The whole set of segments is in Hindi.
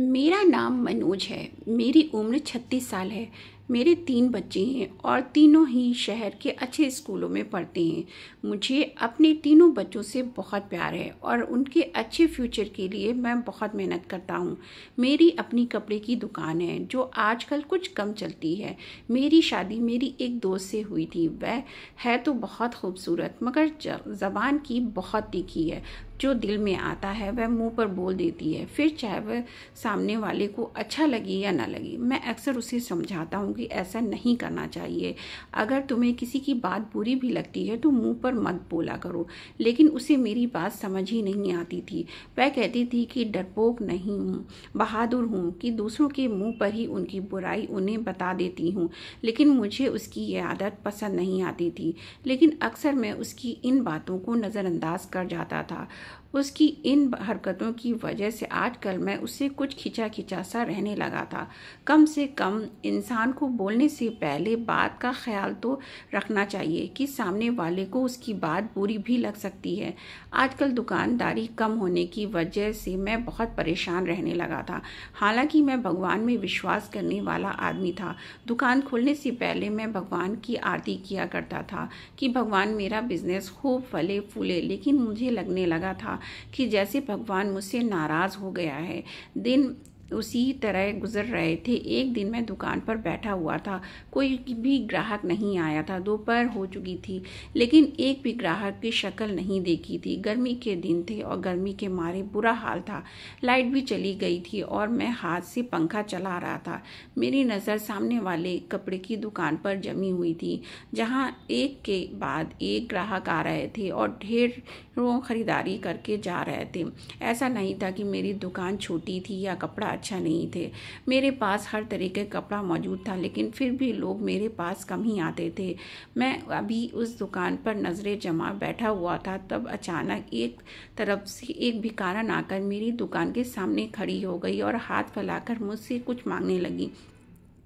मेरा नाम मनोज है। मेरी उम्र 36 साल है। मेरे 3 बच्चे हैं और तीनों ही शहर के अच्छे स्कूलों में पढ़ते हैं। मुझे अपने तीनों बच्चों से बहुत प्यार है और उनके अच्छे फ्यूचर के लिए मैं बहुत मेहनत करता हूँ। मेरी अपनी कपड़े की दुकान है जो आजकल कुछ कम चलती है। मेरी शादी मेरी एक दोस्त से हुई थी। वह है तो बहुत खूबसूरत मगर ज़बान की बहुत तीखी है। जो दिल में आता है वह मुंह पर बोल देती है, फिर चाहे वह सामने वाले को अच्छा लगे या ना लगे। मैं अक्सर उसे समझाता हूँ कि ऐसा नहीं करना चाहिए। अगर तुम्हें किसी की बात बुरी भी लगती है तो मुंह पर मत बोला करो, लेकिन उसे मेरी बात समझ ही नहीं आती थी। वह कहती थी कि डरपोक नहीं हूँ, बहादुर हूँ, कि दूसरों के मुंह पर ही उनकी बुराई उन्हें बता देती हूँ। लेकिन मुझे उसकी यह आदत पसंद नहीं आती थी। लेकिन अक्सर मैं उसकी इन बातों को नज़रअंदाज कर जाता था। उसकी इन हरकतों की वजह से आजकल मैं उससे कुछ खिंचा खिंचा सा रहने लगा था। कम से कम इंसान को बोलने से पहले बात का ख्याल तो रखना चाहिए कि सामने वाले को उसकी बात बुरी भी लग सकती है। आजकल दुकानदारी कम होने की वजह से मैं बहुत परेशान रहने लगा था। हालांकि मैं भगवान में विश्वास करने वाला आदमी था। दुकान खोलने से पहले मैं भगवान की आरती किया करता था कि भगवान मेरा बिजनेस खूब फले फूले, लेकिन मुझे लगने लगा था कि जैसे भगवान मुझसे नाराज हो गया है। दिन उसी तरह गुजर रहे थे। एक दिन मैं दुकान पर बैठा हुआ था, कोई भी ग्राहक नहीं आया था। दोपहर हो चुकी थी लेकिन एक भी ग्राहक की शक्ल नहीं देखी थी। गर्मी के दिन थे और गर्मी के मारे बुरा हाल था। लाइट भी चली गई थी और मैं हाथ से पंखा चला रहा था। मेरी नज़र सामने वाले कपड़े की दुकान पर जमी हुई थी, जहाँ एक के बाद एक ग्राहक आ रहे थे और ढेरों खरीदारी करके जा रहे थे। ऐसा नहीं था कि मेरी दुकान छोटी थी या कपड़ा अच्छा नहीं थे। मेरे पास हर तरह का कपड़ा मौजूद था, लेकिन फिर भी लोग मेरे पास कम ही आते थे। मैं अभी उस दुकान पर नजरें जमा बैठा हुआ था, तब अचानक एक तरफ से एक भिखारन आकर मेरी दुकान के सामने खड़ी हो गई और हाथ फैलाकर मुझसे कुछ मांगने लगी।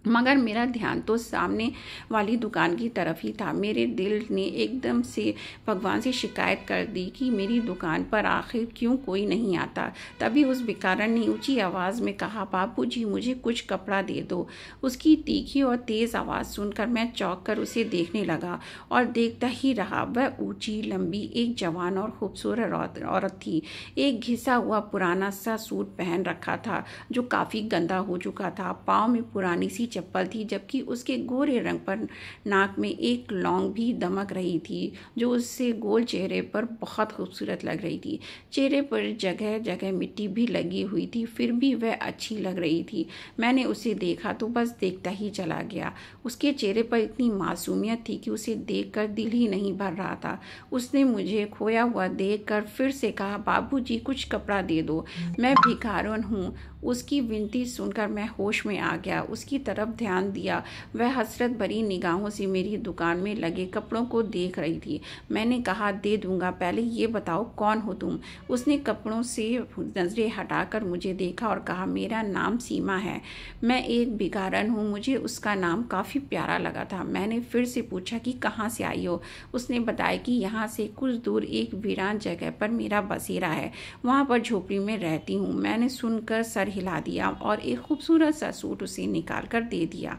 मगर मेरा ध्यान तो सामने वाली दुकान की तरफ ही था। मेरे दिल ने एकदम से भगवान से शिकायत कर दी कि मेरी दुकान पर आखिर क्यों कोई नहीं आता। तभी उस भिखारन ने ऊंची आवाज़ में कहा, बापू जी मुझे कुछ कपड़ा दे दो। उसकी तीखी और तेज़ आवाज़ सुनकर मैं चौंक कर उसे देखने लगा और देखता ही रहा। वह ऊंची लंबी एक जवान और खूबसूरत औरत थी। एक घिसा हुआ पुराना सा सूट पहन रखा था जो काफ़ी गंदा हो चुका था। पाँव में पुरानी सी चप्पल थी, जबकि उसके गोरे रंग पर नाक में एक लौंग भी दमक रही थी जो उससे गोल चेहरे पर बहुत खूबसूरत लग रही थी। चेहरे पर जगह जगह मिट्टी भी लगी हुई थी, फिर भी वह अच्छी लग रही थी। मैंने उसे देखा तो बस देखता ही चला गया। उसके चेहरे पर इतनी मासूमियत थी कि उसे देखकर दिल ही नहीं भर रहा था। उसने मुझे खोया हुआ देखकर फिर से कहा, बाबू जी कुछ कपड़ा दे दो, मैं भिखारन हूँ। उसकी विनती सुनकर मैं होश में आ गया, उसकी तरफ ध्यान दिया। वह हसरत भरी निगाहों से मेरी दुकान में लगे कपड़ों को देख रही थी। मैंने कहा, दे दूंगा, पहले ये बताओ कौन हो तुम। उसने कपड़ों से नजरें हटाकर मुझे देखा और कहा, मेरा नाम सीमा है, मैं एक भिखारन हूँ। मुझे उसका नाम काफ़ी प्यारा लगा था। मैंने फिर से पूछा कि कहाँ से आई हो। उसने बताया कि यहाँ से कुछ दूर एक वीरान जगह पर मेरा बसेरा है, वहाँ पर झोपड़ी में रहती हूँ। मैंने सुनकर सर हिला दिया और एक खूबसूरत सा सूट उसे निकाल कर दे दिया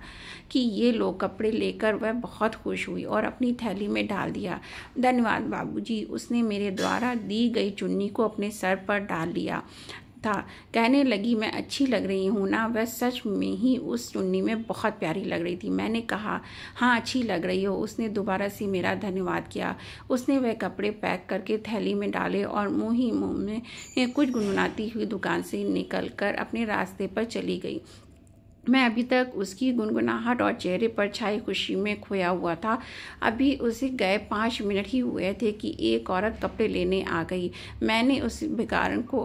कि ये लो। कपड़े लेकर वह बहुत खुश हुई और अपनी थैली में डाल दिया। धन्यवाद बाबूजी। उसने मेरे द्वारा दी गई चुन्नी को अपने सर पर डाल लिया था। कहने लगी, मैं अच्छी लग रही हूँ ना। वह सच में ही उस चुन्नी में बहुत प्यारी लग रही थी। मैंने कहा, हाँ अच्छी लग रही हो। उसने दोबारा से मेरा धन्यवाद किया। उसने वह कपड़े पैक करके थैली में डाले और मुँह ही मुँह में कुछ गुनगुनाती हुई दुकान से निकलकर अपने रास्ते पर चली गई। मैं अभी तक उसकी गुनगुनाहट और चेहरे पर छाई खुशी में खोया हुआ था। अभी उसे गए 5 मिनट ही हुए थे कि एक औरत कपड़े लेने आ गई। मैंने उस भिखारन को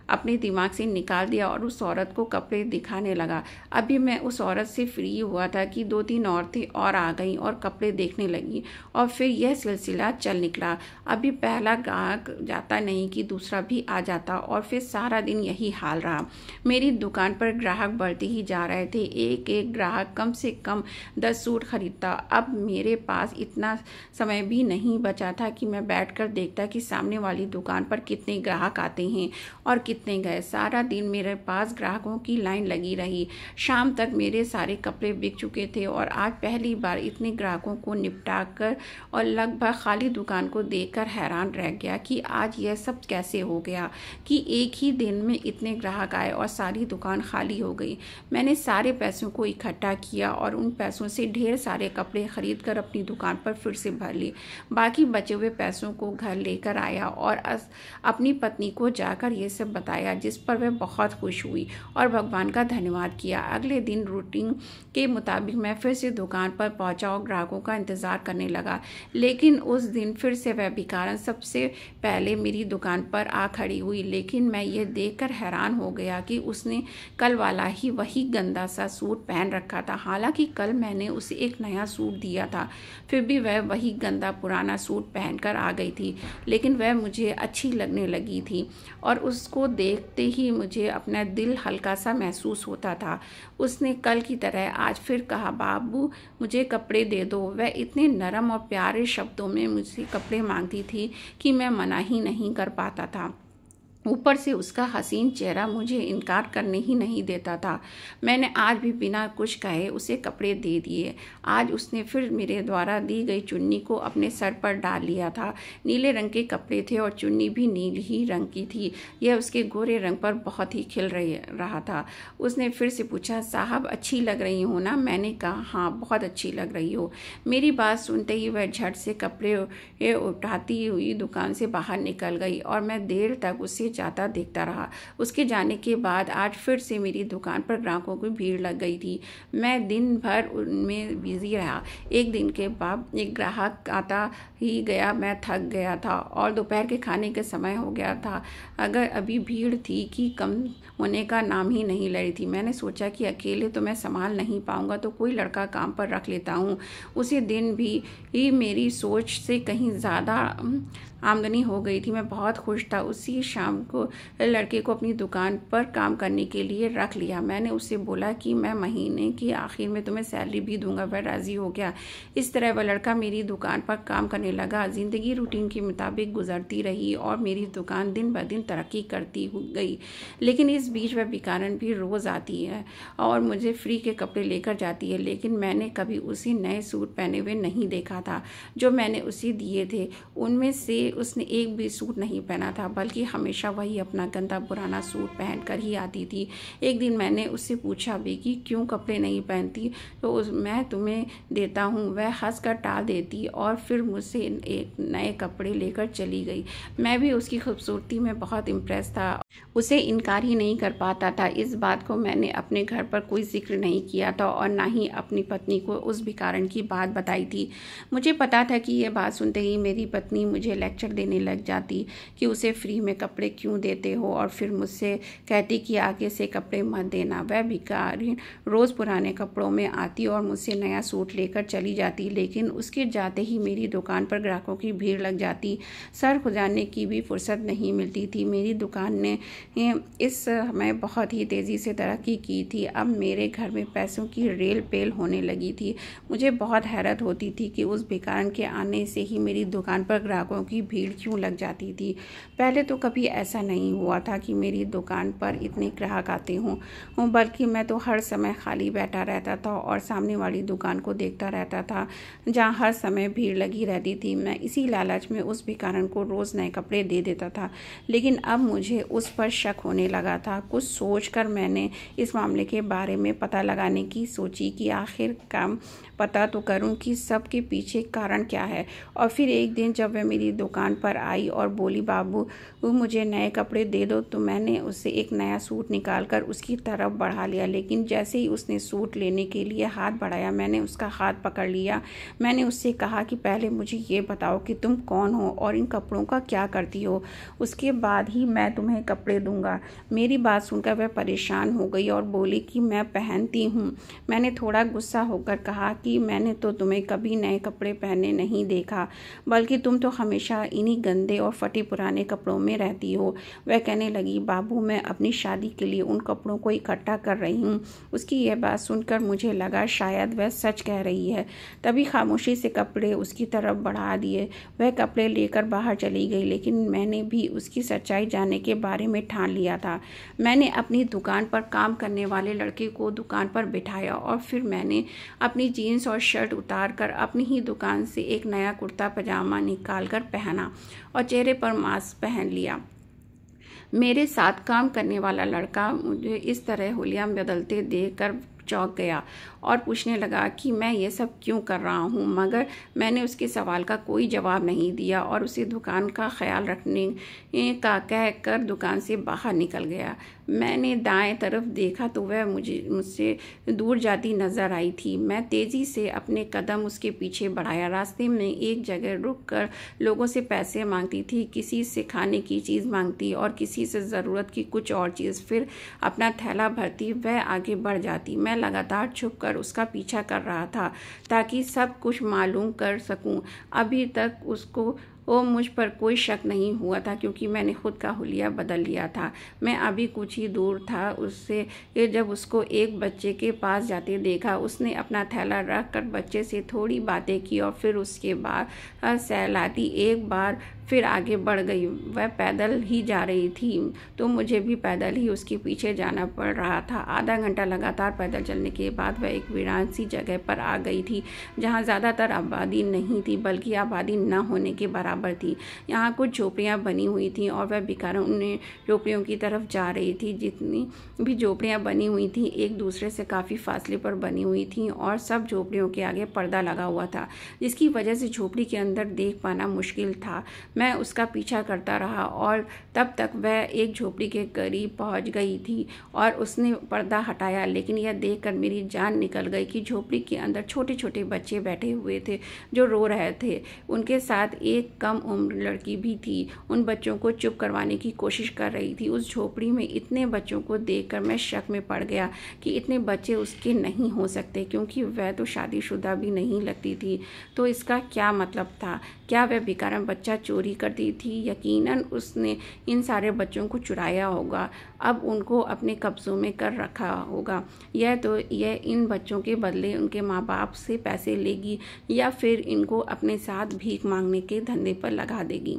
अपने दिमाग से निकाल दिया और उस औरत को कपड़े दिखाने लगा। अभी मैं उस औरत से फ्री हुआ था कि 2-3 औरतें और आ गईं और कपड़े देखने लगी और फिर यह सिलसिला चल निकला। अभी पहला ग्राहक जाता नहीं कि दूसरा भी आ जाता और फिर सारा दिन यही हाल रहा। मेरी दुकान पर ग्राहक बढ़ते ही जा रहे थे। एक एक ग्राहक कम से कम 10 सूट खरीदता। अब मेरे पास इतना समय भी नहीं बचा था कि मैं बैठकर देखता कि सामने वाली दुकान पर कितने ग्राहक आते हैं और इतने गए। सारा दिन मेरे पास ग्राहकों की लाइन लगी रही। शाम तक मेरे सारे कपड़े बिक चुके थे और आज पहली बार इतने ग्राहकों को निपटा कर और लगभग खाली दुकान को देखकर हैरान रह गया कि आज यह सब कैसे हो गया कि एक ही दिन में इतने ग्राहक आए और सारी दुकान खाली हो गई। मैंने सारे पैसों को इकट्ठा किया और उन पैसों से ढेर सारे कपड़े खरीद कर अपनी दुकान पर फिर से भर लिए। बाकी बचे हुए पैसों को घर लेकर आया और अपनी पत्नी को जाकर ये सब बताया, जिस पर वह बहुत खुश हुई और भगवान का धन्यवाद किया। अगले दिन रूटीन के मुताबिक मैं फिर से दुकान पर पहुंचा और ग्राहकों का इंतज़ार करने लगा, लेकिन उस दिन फिर से वह भिखारन सबसे पहले मेरी दुकान पर आ खड़ी हुई। लेकिन मैं ये देखकर हैरान हो गया कि उसने कल वाला ही वही गंदा सा सूट पहन रखा था। हालांकि कल मैंने उसे एक नया सूट दिया था, फिर भी वह वही गंदा पुराना सूट पहनकर आ गई थी। लेकिन वह मुझे अच्छी लगने लगी थी और उसको देखते ही मुझे अपना दिल हल्का सा महसूस होता था। उसने कल की तरह आज फिर कहा, बाबू मुझे कपड़े दे दो। वह इतने नरम और प्यारे शब्दों में मुझसे कपड़े मांगती थी कि मैं मना ही नहीं कर पाता था। ऊपर से उसका हसीन चेहरा मुझे इनकार करने ही नहीं देता था। मैंने आज भी बिना कुछ कहे उसे कपड़े दे दिए। आज उसने फिर मेरे द्वारा दी गई चुन्नी को अपने सर पर डाल लिया था। नीले रंग के कपड़े थे और चुन्नी भी नीली ही रंग की थी। यह उसके गोरे रंग पर बहुत ही खिल रहा था। उसने फिर से पूछा, साहब अच्छी लग रही हो ना? मैंने कहा, हाँ बहुत अच्छी लग रही हो। मेरी बात सुनते ही वह झट से कपड़े उठाती हुई दुकान से बाहर निकल गई और मैं देर तक उसे जाता देखता रहा। उसके जाने के बाद आज फिर से मेरी दुकान पर ग्राहकों की भीड़ लग गई थी। मैं दिन भर उनमें बिजी रहा। एक दिन के बाद एक ग्राहक आता ही गया। मैं थक गया था और दोपहर के खाने के समय हो गया था। अगर अभी भीड़ थी कि कम होने का नाम ही नहीं ले रही थी। मैंने सोचा कि अकेले तो मैं संभाल नहीं पाऊंगा, तो कोई लड़का काम पर रख लेता हूँ। उसी दिन भी मेरी सोच से कहीं ज़्यादा आमदनी हो गई थी। मैं बहुत खुश था। उसी शाम को लड़के को अपनी दुकान पर काम करने के लिए रख लिया। मैंने उससे बोला कि मैं महीने की आखिर में तुम्हें सैलरी भी दूंगा। वह राज़ी हो गया। इस तरह वह लड़का मेरी दुकान पर काम करने लगा। ज़िंदगी रूटीन के मुताबिक गुजरती रही और मेरी दुकान दिन ब दिन तरक्की करती गई। लेकिन इस बीच वह भिखारन भी रोज़ आती है और मुझे फ्री के कपड़े लेकर जाती है। लेकिन मैंने कभी उसे नए सूट पहने हुए नहीं देखा था। जो मैंने उसे दिए थे उनमें से उसने एक भी सूट नहीं पहना था, बल्कि हमेशा वही अपना गंदा पुराना सूट पहनकर ही आती थी। एक दिन मैंने उससे पूछा भी कि क्यों कपड़े नहीं पहनती, तो मैं तुम्हें देता हूँ। वह हंसकर टाल देती और फिर मुझसे एक नए कपड़े लेकर चली गई। मैं भी उसकी खूबसूरती में बहुत इम्प्रेस था, उसे इनकार ही नहीं कर पाता था। इस बात को मैंने अपने घर पर कोई जिक्र नहीं किया था और ना ही अपनी पत्नी को उस भिखारन की बात बताई थी। मुझे पता था कि यह बात सुनते ही मेरी पत्नी मुझे लेक्चर देने लग जाती कि उसे फ्री में कपड़े क्यों देते हो, और फिर मुझसे कहती कि आगे से कपड़े मत देना। वह भिखारी रोज़ पुराने कपड़ों में आती और मुझसे नया सूट लेकर चली जाती, लेकिन उसके जाते ही मेरी दुकान पर ग्राहकों की भीड़ लग जाती। सर खुजाने की भी फुर्सत नहीं मिलती थी। मेरी दुकान ने इस समय बहुत ही तेज़ी से तरक्की की थी। अब मेरे घर में पैसों की रेल पेल होने लगी थी। मुझे बहुत हैरत होती थी कि उस भिखारन के आने से ही मेरी दुकान पर ग्राहकों की भीड़ क्यों लग जाती थी। पहले तो कभी ऐसा नहीं हुआ था कि मेरी दुकान पर इतने ग्राहक आते हों, बल्कि मैं तो हर समय खाली बैठा रहता था और सामने वाली दुकान को देखता रहता था जहाँ हर समय भीड़ लगी रहती थी। मैं इसी लालच में उस भिखारन को रोज़ नए कपड़े दे देता था, लेकिन अब मुझे उस पर शक होने लगा था। कुछ सोचकर मैंने इस मामले के बारे में पता लगाने की सोची कि आखिर काम पता तो करूं कि सबके पीछे कारण क्या है। और फिर एक दिन जब वह मेरी दुकान पर आई और बोली, बाबू मुझे नए कपड़े दे दो, तो मैंने उससे एक नया सूट निकालकर उसकी तरफ बढ़ा लिया। लेकिन जैसे ही उसने सूट लेने के लिए हाथ बढ़ाया, मैंने उसका हाथ पकड़ लिया। मैंने उससे कहा कि पहले मुझे ये बताओ कि तुम कौन हो और इन कपड़ों का क्या करती हो, उसके बाद ही मैं तुम्हें कपड़े दूंगा। मेरी बात सुनकर वह परेशान हो गई और बोली कि मैं पहनती हूँ। मैंने थोड़ा गुस्सा होकर कहा कि मैंने तो तुम्हें कभी नए कपड़े पहने नहीं देखा, बल्कि तुम तो हमेशा इन्हीं गंदे और फटे पुराने कपड़ों में रहती हो। वह कहने लगी, बाबू मैं अपनी शादी के लिए उन कपड़ों को इकट्ठा कर रही हूँ। उसकी यह बात सुनकर मुझे लगा शायद वह सच कह रही है। तभी खामोशी से कपड़े उसकी तरफ बढ़ा दिए। वह कपड़े लेकर बाहर चली गई, लेकिन मैंने भी उसकी सच्चाई जानने के बारे में ठान लिया था। मैंने अपनी दुकान पर काम करने वाले लड़के को दुकान पर बिठाया और फिर मैंने अपनी जीन्स और शर्ट उतार कर अपनी ही दुकान से एक नया कुर्ता पजामा निकाल कर पहना और चेहरे पर मास्क पहन लिया। मेरे साथ काम करने वाला लड़का मुझे इस तरह हुलिया बदलते देखकर चौंक गया और पूछने लगा कि मैं ये सब क्यों कर रहा हूँ, मगर मैंने उसके सवाल का कोई जवाब नहीं दिया और उसे दुकान का ख्याल रखने का कहकर दुकान से बाहर निकल गया। मैंने दाएं तरफ देखा तो वह मुझसे दूर जाती नज़र आई थी। मैं तेज़ी से अपने कदम उसके पीछे बढ़ाया। रास्ते में एक जगह रुक कर लोगों से पैसे मांगती थी, किसी से खाने की चीज़ मांगती और किसी से ज़रूरत की कुछ और चीज़। फिर अपना थैला भरती, वह आगे बढ़ जाती। मैं लगातार छुप कर उसका पीछा कर रहा था ताकि सब कुछ मालूम कर सकूं। अभी तक उसको मुझ पर कोई शक नहीं हुआ था क्योंकि मैंने खुद का हुलिया बदल लिया था। मैं अभी कुछ ही दूर था उससे जब उसको एक बच्चे के पास जाते देखा। उसने अपना थैला रख कर बच्चे से थोड़ी बातें की और फिर उसके बाद सहलाती एक बार फिर आगे बढ़ गई। वह पैदल ही जा रही थी तो मुझे भी पैदल ही उसके पीछे जाना पड़ रहा था। आधा घंटा लगातार पैदल चलने के बाद वह एक वीरान सी जगह पर आ गई थी जहाँ ज़्यादातर आबादी नहीं थी बल्कि आबादी न होने के बराबर थी। यहाँ कुछ झोपड़ियाँ बनी हुई थीं और वह बेकार उन झोपड़ियों की तरफ जा रही थी। जितनी भी झोपड़ियाँ बनी हुई थीं एक दूसरे से काफ़ी फासले पर बनी हुई थीं और सब झोपड़ियों के आगे पर्दा लगा हुआ था, जिसकी वजह से झोपड़ी के अंदर देख पाना मुश्किल था। मैं उसका पीछा करता रहा और तब तक वह एक झोपड़ी के करीब पहुंच गई थी और उसने पर्दा हटाया, लेकिन यह देखकर मेरी जान निकल गई कि झोपड़ी के अंदर छोटे छोटे बच्चे बैठे हुए थे जो रो रहे थे। उनके साथ एक कम उम्र लड़की भी थी, उन बच्चों को चुप करवाने की कोशिश कर रही थी। उस झोपड़ी में इतने बच्चों को देखकर मैं शक में पड़ गया कि इतने बच्चे उसके नहीं हो सकते क्योंकि वह तो शादीशुदा भी नहीं लगती थी। तो इसका क्या मतलब था? क्या वह बेकार बच्चा चोरी करती थी? यकीनन उसने इन सारे बच्चों को चुराया होगा, अब उनको अपने कब्जों में कर रखा होगा। यह इन बच्चों के बदले उनके माँ बाप से पैसे लेगी या फिर इनको अपने साथ भीख मांगने के धंधे पर लगा देगी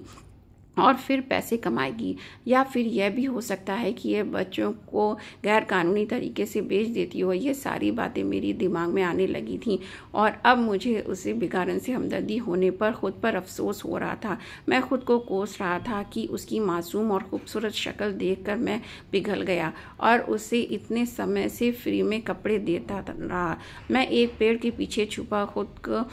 और फिर पैसे कमाएगी। या फिर यह भी हो सकता है कि यह बच्चों को गैर कानूनी तरीके से बेच देती हो। ये सारी बातें मेरी दिमाग में आने लगी थीं और अब मुझे उसे बेगारन से हमदर्दी होने पर खुद पर अफसोस हो रहा था। मैं खुद को कोस रहा था कि उसकी मासूम और खूबसूरत शक्ल देखकर मैं पिघल गया और उसे इतने समय से फ्री में कपड़े देता रहा। मैं एक पेड़ के पीछे छुपा खुद को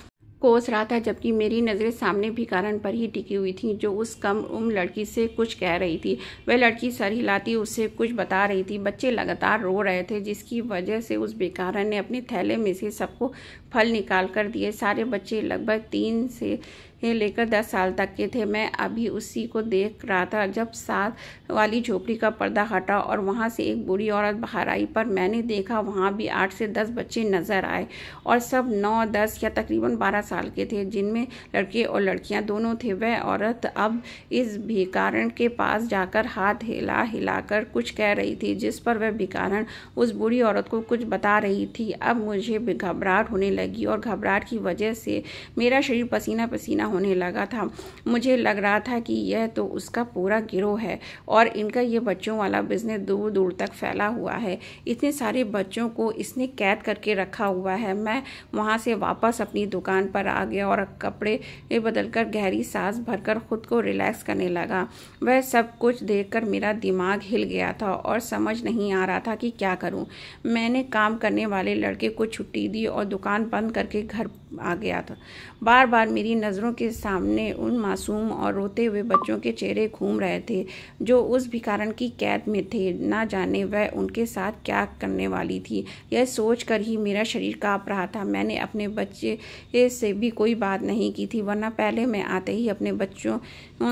कोस रहा था जबकि मेरी नज़रें सामने भिखारन पर ही टिकी हुई थीं जो उस कम उम्र लड़की से कुछ कह रही थी। वह लड़की सर हिलाती उससे कुछ बता रही थी। बच्चे लगातार रो रहे थे जिसकी वजह से उस भिखारन ने अपने थैले में से सबको फल निकाल कर दिए। सारे बच्चे लगभग 3 से लेकर 10 साल तक के थे। मैं अभी उसी को देख रहा था जब साथ वाली झोपड़ी का पर्दा हटा और वहाँ से एक बूढ़ी औरत बाहर आई, पर मैंने देखा वहाँ भी 8 से 10 बच्चे नजर आए और सब 9, 10 या तकरीबन 12 साल के थे, जिनमें लड़के और लड़कियाँ दोनों थे। वह औरत अब इस भिखारन के पास जाकर हाथ हिला हिलाकर कुछ कह रही थी जिस पर वह भिखारन उस बूढ़ी औरत को कुछ बता रही थी। अब मुझे घबराहट होने लगी और घबराहट की वजह से मेरा शरीर पसीना पसीना होने लगा था। मुझे लग रहा था कि यह तो उसका पूरा गिरोह है और इनका ये बच्चों वाला बिजनेस दूर दूर तक फैला हुआ है। इतने सारे बच्चों को इसने कैद करके रखा हुआ है। मैं वहाँ से वापस अपनी दुकान पर आ गया और कपड़े बदलकर गहरी सांस भरकर खुद को रिलैक्स करने लगा। वह सब कुछ देखकर मेरा दिमाग हिल गया था और समझ नहीं आ रहा था कि क्या करूं। मैंने काम करने वाले लड़के को छुट्टी दी और दुकान बंद करके घर आ गया था। बार बार मेरी नज़रों के सामने उन मासूम और रोते हुए बच्चों के चेहरे घूम रहे थे जो उस भिखारन की कैद में थे। ना जाने वह उनके साथ क्या करने वाली थी। यह सोचकर ही मेरा शरीर कांप रहा था। मैंने अपने बच्चे से भी कोई बात नहीं की थी, वरना पहले मैं आते ही अपने बच्चों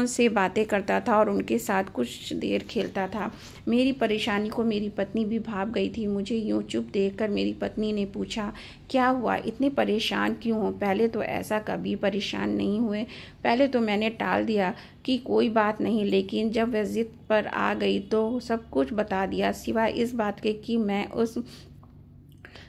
से बातें करता था और उनके साथ कुछ देर खेलता था। मेरी परेशानी को मेरी पत्नी भी भाप गई थी। मुझे यूँ चुप देखकर मेरी पत्नी ने पूछा, क्या हुआ, इतने परेशान क्यों हो? पहले तो ऐसा कभी परेशान नहीं नहीं हुए। पहले तो मैंने टाल दिया कि कोई बात नहीं, लेकिन जब वह ज़िद पर आ गई तो सब कुछ बता दिया, सिवाय इस बात के कि मैं उस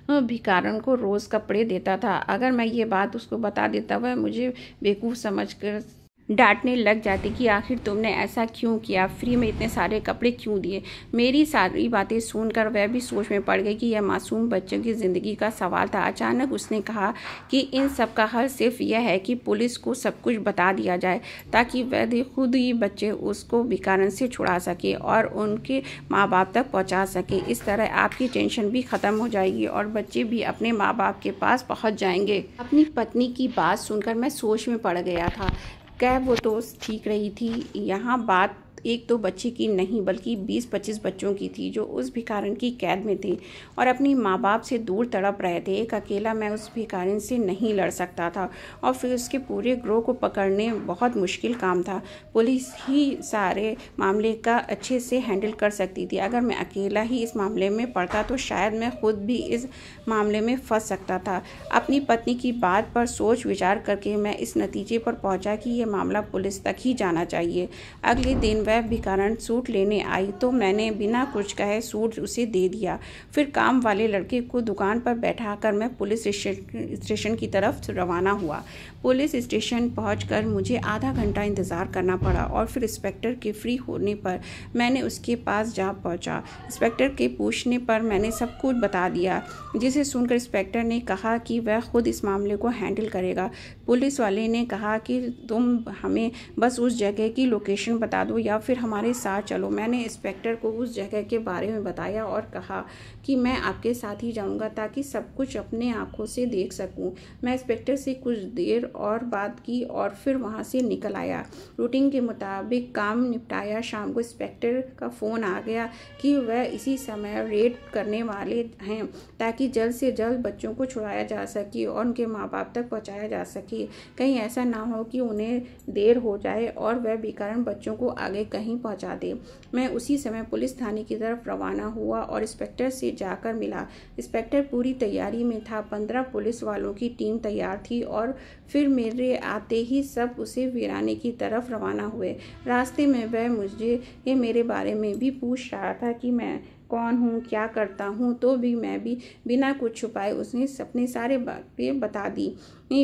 भिखारन को रोज़ कपड़े देता था। अगर मैं ये बात उसको बता देता, वह मुझे बेवकूफ़ समझकर डांटने लग जाती कि आखिर तुमने ऐसा क्यों किया, फ्री में इतने सारे कपड़े क्यों दिए। मेरी सारी बातें सुनकर वह भी सोच में पड़ गई कि यह मासूम बच्चों की ज़िंदगी का सवाल था। अचानक उसने कहा कि इन सब का हल सिर्फ यह है कि पुलिस को सब कुछ बता दिया जाए, ताकि वह खुद ही बच्चे उसको भिखारन से छुड़ा सके और उनके माँ बाप तक पहुँचा सके। इस तरह आपकी टेंशन भी ख़त्म हो जाएगी और बच्चे भी अपने माँ बाप के पास पहुँच जाएंगे। अपनी पत्नी की बात सुनकर मैं सोच में पड़ गया था। क्या वो तो ठीक रही थी? यहाँ बात एक तो बच्चे की नहीं बल्कि 20-25 बच्चों की थी जो उस भिखारन की कैद में थे और अपनी माँ बाप से दूर तड़प रहे थे। एक अकेला मैं उस भिखारन से नहीं लड़ सकता था और फिर उसके पूरे ग्रोह को पकड़ने बहुत मुश्किल काम था। पुलिस ही सारे मामले का अच्छे से हैंडल कर सकती थी। अगर मैं अकेला ही इस मामले में पड़ता तो शायद मैं खुद भी इस मामले में फंस सकता था। अपनी पत्नी की बात पर सोच विचार करके मैं इस नतीजे पर पहुंचा कि यह मामला पुलिस तक ही जाना चाहिए। अगले दिन वह भिखारन सूट लेने आई तो मैंने बिना कुछ कहे सूट उसे दे दिया। फिर काम वाले लड़के को दुकान पर बैठाकर मैं पुलिस स्टेशन की तरफ रवाना हुआ। पुलिस स्टेशन पहुंचकर मुझे आधा घंटा इंतज़ार करना पड़ा और फिर इंस्पेक्टर के फ्री होने पर मैंने उसके पास जा पहुंचा। इंस्पेक्टर के पूछने पर मैंने सब कुछ बता दिया, जिसे सुनकर इंस्पेक्टर ने कहा कि वह खुद इस मामले को हैंडल करेगा। पुलिस वाले ने कहा कि तुम हमें बस उस जगह की लोकेशन बता दो या फिर हमारे साथ चलो। मैंने इंस्पेक्टर को उस जगह के बारे में बताया और कहा कि मैं आपके साथ ही जाऊंगा ताकि सब कुछ अपने आंखों से देख सकूं। मैं इंस्पेक्टर से कुछ देर और बात की और फिर वहां से निकल आया। रूटीन के मुताबिक काम निपटाया। शाम को इंस्पेक्टर का फ़ोन आ गया कि वह इसी समय रेड करने वाले हैं ताकि जल्द से जल्द बच्चों को छुड़ाया जा सके और उनके माँ बाप तक पहुँचाया जा सके। कहीं ऐसा ना हो कि उन्हें देर हो जाए और वह भिखारन बच्चों को आगे कहीं पहुंचा दे। मैं उसी समय पुलिस थाने की तरफ रवाना हुआ और इंस्पेक्टर से जाकर मिला। इंस्पेक्टर पूरी तैयारी में था। 15 पुलिस वालों की टीम तैयार थी और फिर मेरे आते ही सब उसे वीराने की तरफ रवाना हुए। रास्ते में वह मुझे मेरे बारे में भी पूछ रहा था कि मैं कौन हूँ, क्या करता हूँ, तो भी मैं भी बिना कुछ छुपाए उसने अपने सारे बातें बता दी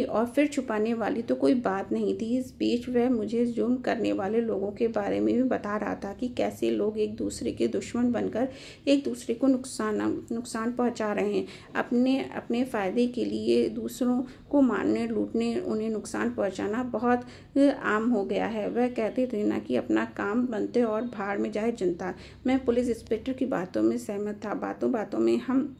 और फिर छुपाने वाली तो कोई बात नहीं थी। इस बीच वह मुझे जुर्म करने वाले लोगों के बारे में भी बता रहा था कि कैसे लोग एक दूसरे के दुश्मन बनकर एक दूसरे को नुकसान पहुंचा रहे हैं। अपने फ़ायदे के लिए दूसरों को मारने, लूटने, उन्हें नुकसान पहुंचाना बहुत आम हो गया है। वह कहते थे ना कि अपना काम बनते और भाड़ में जाए जनता। मैं पुलिस इंस्पेक्टर की बातों में सहमत था। बातों बातों में हम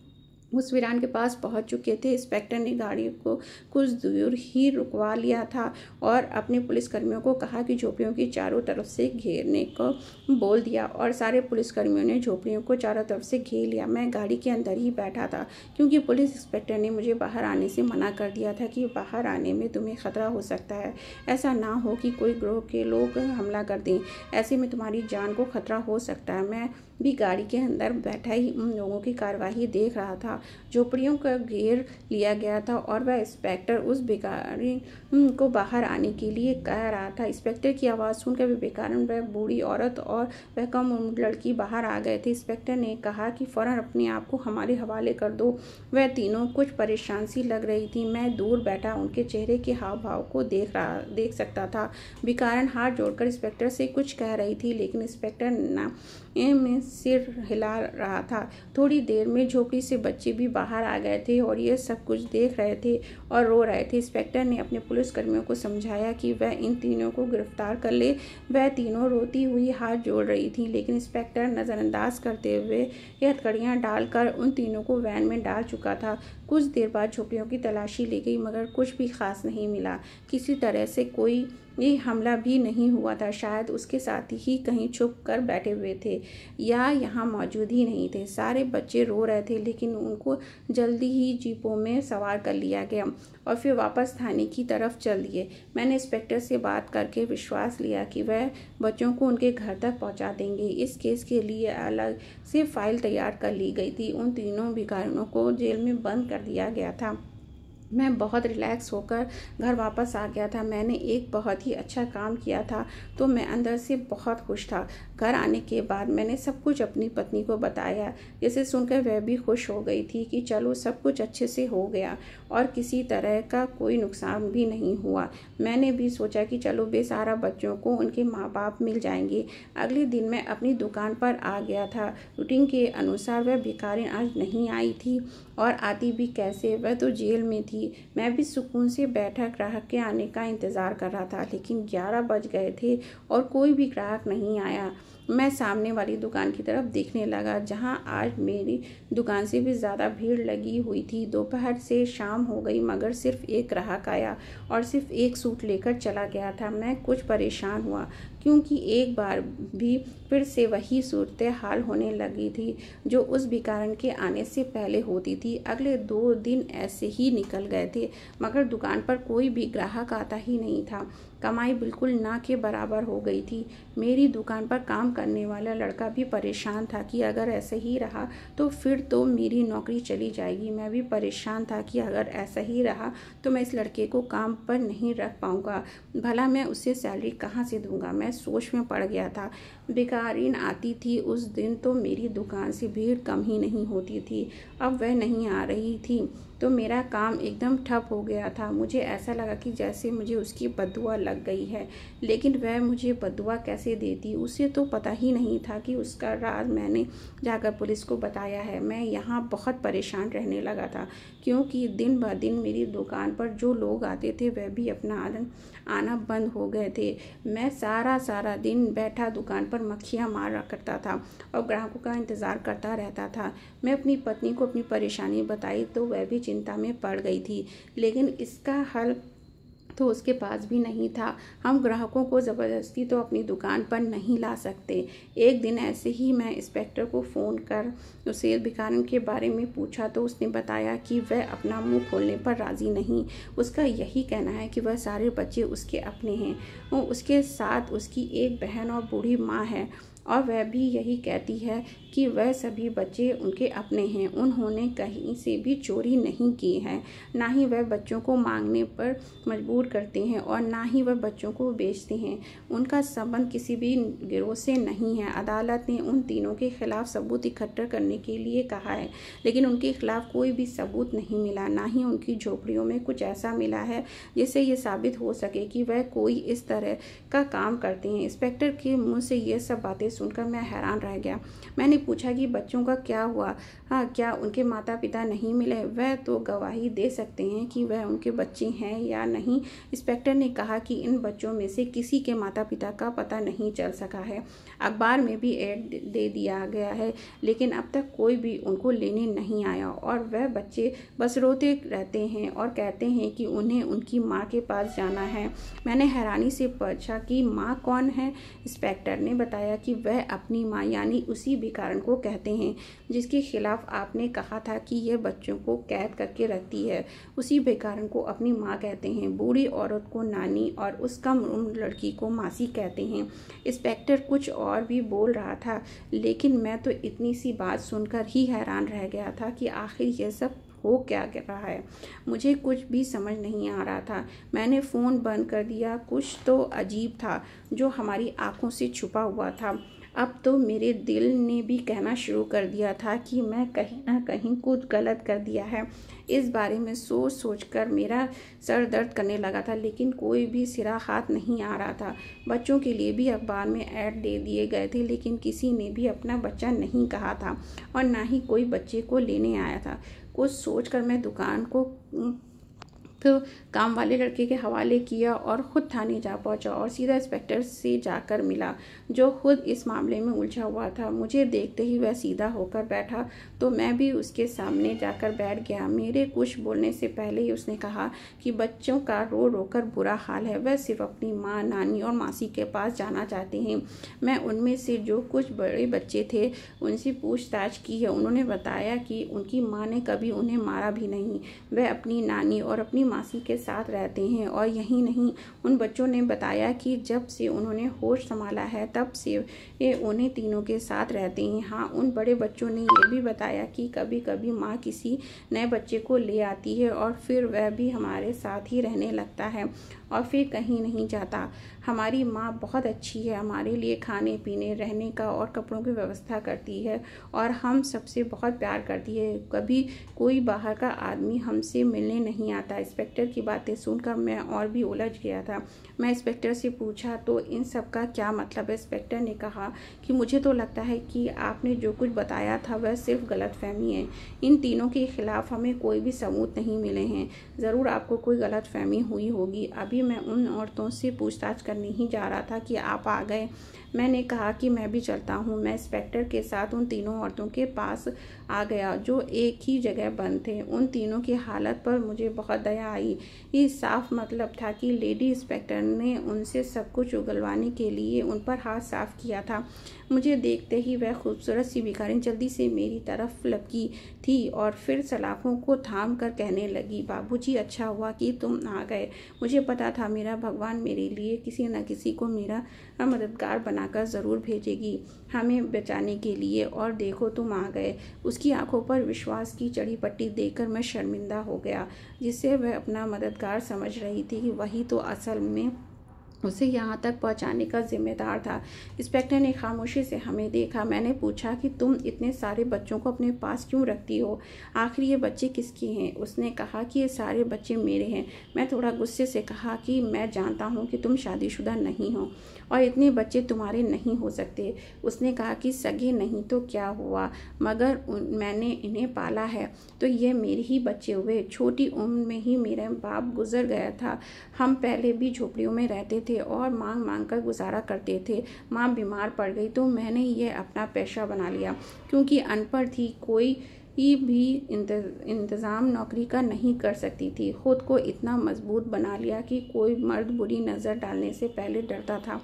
उस वीरान के पास पहुंच चुके थे। इंस्पेक्टर ने गाड़ी को कुछ दूर ही रुकवा लिया था और अपने पुलिसकर्मियों को कहा कि झोपड़ियों की चारों तरफ से घेरने को बोल दिया और सारे पुलिसकर्मियों ने झोपड़ियों को चारों तरफ से घेर लिया। मैं गाड़ी के अंदर ही बैठा था क्योंकि पुलिस इंस्पेक्टर ने मुझे बाहर आने से मना कर दिया था कि बाहर आने में तुम्हें खतरा हो सकता है। ऐसा ना हो कि कोई ग्रोह के लोग हमला कर दें, ऐसे में तुम्हारी जान को खतरा हो सकता है। मैं भी गाड़ी के अंदर बैठा ही उन लोगों की कार्यवाही देख रहा था। झोपड़ियों का घेर लिया गया था और वह इंस्पेक्टर उस भिखारी को बाहर आने के लिए कह रहा था। इंस्पेक्टर की आवाज़ सुनकर वह भिखारन, वह बूढ़ी औरत और वह कम उम्र लड़की बाहर आ गए थे। इंस्पेक्टर ने कहा कि फौरन अपने आप को हमारे हवाले कर दो। वह तीनों कुछ परेशान सी लग रही थी। मैं दूर बैठा उनके चेहरे के हाव भाव को देख सकता था। भिखारन हाथ जोड़कर इंस्पेक्टर से कुछ कह रही थी, लेकिन इंस्पेक्टर ना में सिर हिला रहा था। थोड़ी देर में झोपड़ी से बच्चे भी बाहर आ गए थे और ये सब कुछ देख रहे थे और रो रहे थे। इंस्पेक्टर ने अपने पुलिसकर्मियों को समझाया कि वह इन तीनों को गिरफ्तार कर ले। वह तीनों रोती हुई हाथ जोड़ रही थी, लेकिन इंस्पेक्टर नज़रअंदाज करते हुए ये हथकड़ियाँ डालकर उन तीनों को वैन में डाल चुका था। कुछ देर बाद झोपड़ियों की तलाशी ली गई मगर कुछ भी खास नहीं मिला। किसी तरह से कोई हमला भी नहीं हुआ था। शायद उसके साथी ही कहीं छुप कर बैठे हुए थे या यहाँ मौजूद ही नहीं थे। सारे बच्चे रो रहे थे, लेकिन उनको जल्दी ही जीपों में सवार कर लिया गया और फिर वापस थाने की तरफ चल दिए। मैंने इंस्पेक्टर से बात करके विश्वास लिया कि वह बच्चों को उनके घर तक पहुँचा देंगे। इस केस के लिए अलग से फाइल तैयार कर ली गई थी। उन तीनों भिखारियों को जेल में बंद कर दिया गया था। मैं बहुत रिलैक्स होकर घर वापस आ गया था। मैंने एक बहुत ही अच्छा काम किया था, तो मैं अंदर से बहुत खुश था। घर आने के बाद मैंने सब कुछ अपनी पत्नी को बताया, जिसे सुनकर वह भी खुश हो गई थी कि चलो सब कुछ अच्छे से हो गया और किसी तरह का कोई नुकसान भी नहीं हुआ। मैंने भी सोचा कि चलो बेसहारा बच्चों को उनके माँ बाप मिल जाएंगे। अगले दिन मैं अपनी दुकान पर आ गया था। रूटीन के अनुसार वह भिखारिन आज नहीं आई थी, और आती भी कैसे, वह तो जेल में थी। मैं भी सुकून से बैठा ग्राहक के आने का इंतज़ार कर रहा था, लेकिन 11 बज गए थे और कोई भी ग्राहक नहीं आया। मैं सामने वाली दुकान की तरफ देखने लगा, जहां आज मेरी दुकान से भी ज़्यादा भीड़ लगी हुई थी। दोपहर से शाम हो गई, मगर सिर्फ एक ग्राहक आया और सिर्फ एक सूट लेकर चला गया था। मैं कुछ परेशान हुआ, क्योंकि एक बार भी फिर से वही सूरत हाल होने लगी थी जो उस भिखारन के आने से पहले होती थी। अगले 2 दिन ऐसे ही निकल गए थे, मगर दुकान पर कोई भी ग्राहक आता ही नहीं था। कमाई बिल्कुल ना के बराबर हो गई थी। मेरी दुकान पर काम करने वाला लड़का भी परेशान था कि अगर ऐसे ही रहा तो फिर तो मेरी नौकरी चली जाएगी। मैं भी परेशान था कि अगर ऐसा ही रहा तो मैं इस लड़के को काम पर नहीं रख पाऊंगा। भला मैं उसे सैलरी कहाँ से दूंगा। मैं सोच में पड़ गया था। भिखारिन आती थी उस दिन तो मेरी दुकान से भीड़ कम ही नहीं होती थी। अब वह नहीं आ रही थी तो मेरा काम एकदम ठप हो गया था। मुझे ऐसा लगा कि जैसे मुझे उसकी बददुआ लग गई है, लेकिन वह मुझे बददुआ कैसे देती, उसे तो पता ही नहीं था कि उसका राज मैंने जाकर पुलिस को बताया है। मैं यहाँ बहुत परेशान रहने लगा था, क्योंकि दिन ब दिन मेरी दुकान पर जो लोग आते थे वह भी अपना आना बंद हो गए थे। मैं सारा दिन बैठा दुकान पर मक्खियाँ मार रहा करता था और ग्राहकों का इंतज़ार करता रहता था। मैं अपनी पत्नी को अपनी परेशानी बताई तो वह भी चिंता में पड़ गई थी, लेकिन इसका हल तो उसके पास भी नहीं था। हम ग्राहकों को ज़बरदस्ती तो अपनी दुकान पर नहीं ला सकते। एक दिन ऐसे ही मैं इंस्पेक्टर को फ़ोन कर उसे भिखारन के बारे में पूछा तो उसने बताया कि वह अपना मुंह खोलने पर राज़ी नहीं। उसका यही कहना है कि वह सारे बच्चे उसके अपने हैं और उसके साथ उसकी एक बहन और बूढ़ी माँ है, और वह भी यही कहती है कि वह सभी बच्चे उनके अपने हैं। उन्होंने कहीं से भी चोरी नहीं की है, ना ही वह बच्चों को मांगने पर मजबूर करते हैं और ना ही वह बच्चों को बेचते हैं। उनका संबंध किसी भी गिरोह से नहीं है। अदालत ने उन तीनों के खिलाफ सबूत इकट्ठा करने के लिए कहा है, लेकिन उनके खिलाफ कोई भी सबूत नहीं मिला। ना ही उनकी झोपड़ियों में कुछ ऐसा मिला है जिससे ये साबित हो सके कि वह कोई इस तरह का काम करते हैं। इंस्पेक्टर के मुँह से ये सब बातें सुनकर मैं हैरान रह गया। मैंने पूछा कि बच्चों का क्या हुआ, हाँ क्या उनके माता पिता नहीं मिले? वह तो गवाही दे सकते हैं कि वह उनके बच्चे हैं या नहीं। इंस्पेक्टर ने कहा कि इन बच्चों में से किसी के माता पिता का पता नहीं चल सका है। अखबार में भी ऐड दे दिया गया है, लेकिन अब तक कोई भी उनको लेने नहीं आया और वह बच्चे बस रोते रहते हैं और कहते हैं कि उन्हें उनकी माँ के पास जाना है। मैंने हैरानी से पूछा कि माँ कौन है? इंस्पेक्टर ने बताया कि वह अपनी माँ यानी उसी भिखारन को कहते हैं जिसके खिलाफ आपने कहा था कि यह बच्चों को कैद करके रखती है। उसी भिखारन को अपनी माँ कहते हैं। बूढ़ी औरत को नानी और उस कम उम्र लड़की को मासी कहते हैं। इंस्पेक्टर कुछ और भी बोल रहा था, लेकिन मैं तो इतनी सी बात सुनकर ही हैरान रह गया था कि आखिर यह सब हो क्या रहा है। मुझे कुछ भी समझ नहीं आ रहा था। मैंने फ़ोन बंद कर दिया। कुछ तो अजीब था जो हमारी आंखों से छुपा हुआ था। अब तो मेरे दिल ने भी कहना शुरू कर दिया था कि मैं कहीं ना कहीं कुछ गलत कर दिया है। इस बारे में सोच कर मेरा सर दर्द करने लगा था, लेकिन कोई भी सिरा हाथ नहीं आ रहा था। बच्चों के लिए भी अखबार में ऐड दे दिए गए थे, लेकिन किसी ने भी अपना बच्चा नहीं कहा था और ना ही कोई बच्चे को लेने आया था। कुछ सोचकर मैं दुकान को तो काम वाले लड़के के हवाले किया और ख़ुद थाने जा पहुंचा और सीधा इंस्पेक्टर से जाकर मिला, जो खुद इस मामले में उलझा हुआ था। मुझे देखते ही वह सीधा होकर बैठा तो मैं भी उसके सामने जाकर बैठ गया। मेरे कुछ बोलने से पहले ही उसने कहा कि बच्चों का रो रो कर बुरा हाल है। वह सिर्फ अपनी माँ, नानी और मासी के पास जाना चाहते हैं। मैं उनमें से जो कुछ बड़े बच्चे थे उनसे पूछताछ की है। उन्होंने बताया कि उनकी माँ ने कभी उन्हें मारा भी नहीं। वह अपनी नानी और अपनी मासी के साथ रहते हैं। और यही नहीं, उन बच्चों ने बताया कि जब से उन्होंने होश संभाला है तब से ये उन्हें तीनों के साथ रहते हैं। हाँ, उन बड़े बच्चों ने ये भी बताया कि कभी कभी माँ किसी नए बच्चे को ले आती है और फिर वह भी हमारे साथ ही रहने लगता है और फिर कहीं नहीं जाता। हमारी माँ बहुत अच्छी है, हमारे लिए खाने पीने, रहने का और कपड़ों की व्यवस्था करती है और हम सबसे बहुत प्यार करती है। कभी कोई बाहर का आदमी हमसे मिलने नहीं आता। इंस्पेक्टर की बातें सुनकर मैं और भी उलझ गया था। मैं इंस्पेक्टर से पूछा, तो इन सब का क्या मतलब है? इंस्पेक्टर ने कहा कि मुझे तो लगता है कि आपने जो कुछ बताया था वह सिर्फ गलतफहमी है। इन तीनों के खिलाफ हमें कोई भी सबूत नहीं मिले हैं। ज़रूर आपको कोई गलतफहमी हुई होगी। अभी मैं उन औरतों से पूछताछ करने ही जा रहा था कि आप आ गए। मैंने कहा कि मैं भी चलता हूँ। मैं इंस्पेक्टर के साथ उन तीनों औरतों के पास आ गया जो एक ही जगह बंद थे। उन तीनों की हालत पर मुझे बहुत दया आई। ये साफ मतलब था कि लेडी इंस्पेक्टर ने उनसे सब कुछ उगलवाने के लिए उन पर हाथ साफ किया था। मुझे देखते ही वह खूबसूरत सी भिखारिन जल्दी से मेरी तरफ लपकी थी और फिर सलाखों को थाम कर कहने लगी, बाबूजी, अच्छा हुआ कि तुम आ गए। मुझे पता था मेरा भगवान मेरे लिए किसी न किसी को मेरा मददगार बनाकर ज़रूर भेजेगी हमें बचाने के लिए। और देखो, तुम आ गए। उसकी आंखों पर विश्वास की चढ़ी पट्टी देखकर मैं शर्मिंदा हो गया। जिसे वह अपना मददगार समझ रही थी वही तो असल में उसे यहाँ तक पहुँचाने का जिम्मेदार था। इंस्पेक्टर ने खामोशी से हमें देखा। मैंने पूछा कि तुम इतने सारे बच्चों को अपने पास क्यों रखती हो? आखिर ये बच्चे किसके हैं? उसने कहा कि ये सारे बच्चे मेरे हैं। मैं थोड़ा गुस्से से कहा कि मैं जानता हूँ कि तुम शादीशुदा नहीं हो और इतने बच्चे तुम्हारे नहीं हो सकते। उसने कहा कि सगे नहीं तो क्या हुआ, मगर मैंने इन्हें पाला है तो ये मेरे ही बच्चे हुए। छोटी उम्र में ही मेरा बाप गुजर गया था। हम पहले भी झोपड़ियों में रहते थे और मांग मांग कर गुजारा करते थे। माँ बीमार पड़ गई तो मैंने ये अपना पेशा बना लिया। क्योंकि अनपढ़ थी, कोई भी इंतज़ाम नौकरी का नहीं कर सकती थी। खुद को इतना मजबूत बना लिया कि कोई मर्द बुरी नज़र डालने से पहले डरता था।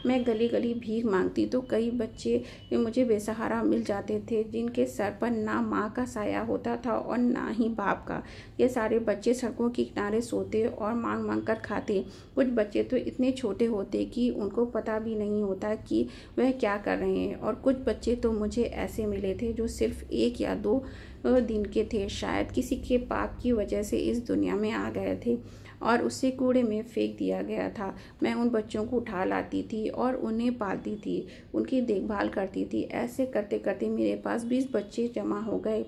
मैं गली गली भीख मांगती तो कई बच्चे मुझे बेसहारा मिल जाते थे जिनके सर पर ना माँ का साया होता था और ना ही बाप का। ये सारे बच्चे सड़कों के किनारे सोते और मांग मांग कर खाते। कुछ बच्चे तो इतने छोटे होते कि उनको पता भी नहीं होता कि वह क्या कर रहे हैं। और कुछ बच्चे तो मुझे ऐसे मिले थे जो सिर्फ 1 या 2 दिन के थे। शायद किसी के पाप की वजह से इस दुनिया में आ गए थे और उसे कूड़े में फेंक दिया गया था। मैं उन बच्चों को उठा लाती थी और उन्हें पालती थी, उनकी देखभाल करती थी। ऐसे करते करते मेरे पास 20 बच्चे जमा हो गए।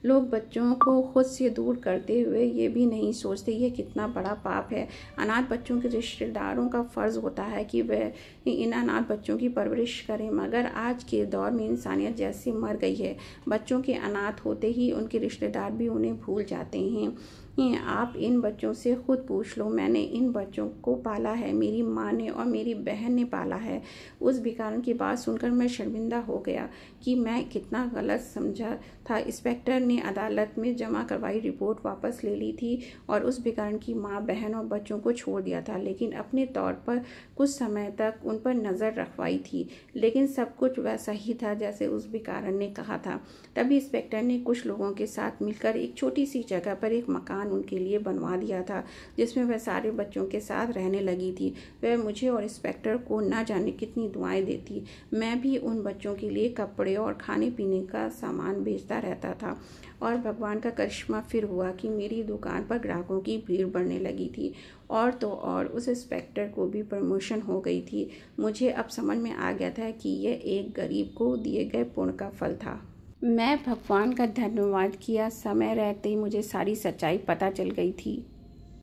लोग बच्चों को खुद से दूर करते हुए ये भी नहीं सोचते ये कितना बड़ा पाप है। अनाथ बच्चों के रिश्तेदारों का फ़र्ज़ होता है कि वह इन अनाथ बच्चों की परवरिश करें, मगर आज के दौर में इंसानियत जैसे मर गई है। बच्चों के अनाथ होते ही उनके रिश्तेदार भी उन्हें भूल जाते हैं। आप इन बच्चों से खुद पूछ लो। मैंने इन बच्चों को पाला है, मेरी माँ ने और मेरी बहन ने पाला है। उस भिखारन की बात सुनकर मैं शर्मिंदा हो गया कि मैं कितना गलत समझा था। इंस्पेक्टर ने अदालत में जमा करवाई रिपोर्ट वापस ले ली थी और उस भिखारन की माँ, बहन और बच्चों को छोड़ दिया था, लेकिन अपने तौर पर कुछ समय तक उन पर नज़र रखवाई थी। लेकिन सब कुछ वैसा ही था जैसे उस भिखारन ने कहा था। तभी इंस्पेक्टर ने कुछ लोगों के साथ मिलकर एक छोटी सी जगह पर एक मकान उनके लिए बनवा दिया था जिसमें वह सारे बच्चों के साथ रहने लगी थी। वह मुझे और इंस्पेक्टर को ना जाने कितनी दुआएं देती। मैं भी उन बच्चों के लिए कपड़े और खाने पीने का सामान बेचता रहता था। और भगवान का करिश्मा फिर हुआ कि मेरी दुकान पर ग्राहकों की भीड़ बढ़ने लगी थी। और तो और उस इंस्पेक्टर को भी प्रमोशन हो गई थी। मुझे अब समझ में आ गया था कि यह एक गरीब को दिए गए पुण्य का फल था। मैं भगवान का धन्यवाद किया। समय रहते ही मुझे सारी सच्चाई पता चल गई थी।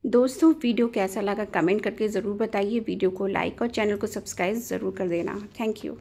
दोस्तों, वीडियो कैसा लगा कमेंट करके ज़रूर बताइए। वीडियो को लाइक और चैनल को सब्सक्राइब ज़रूर कर देना। Thank you.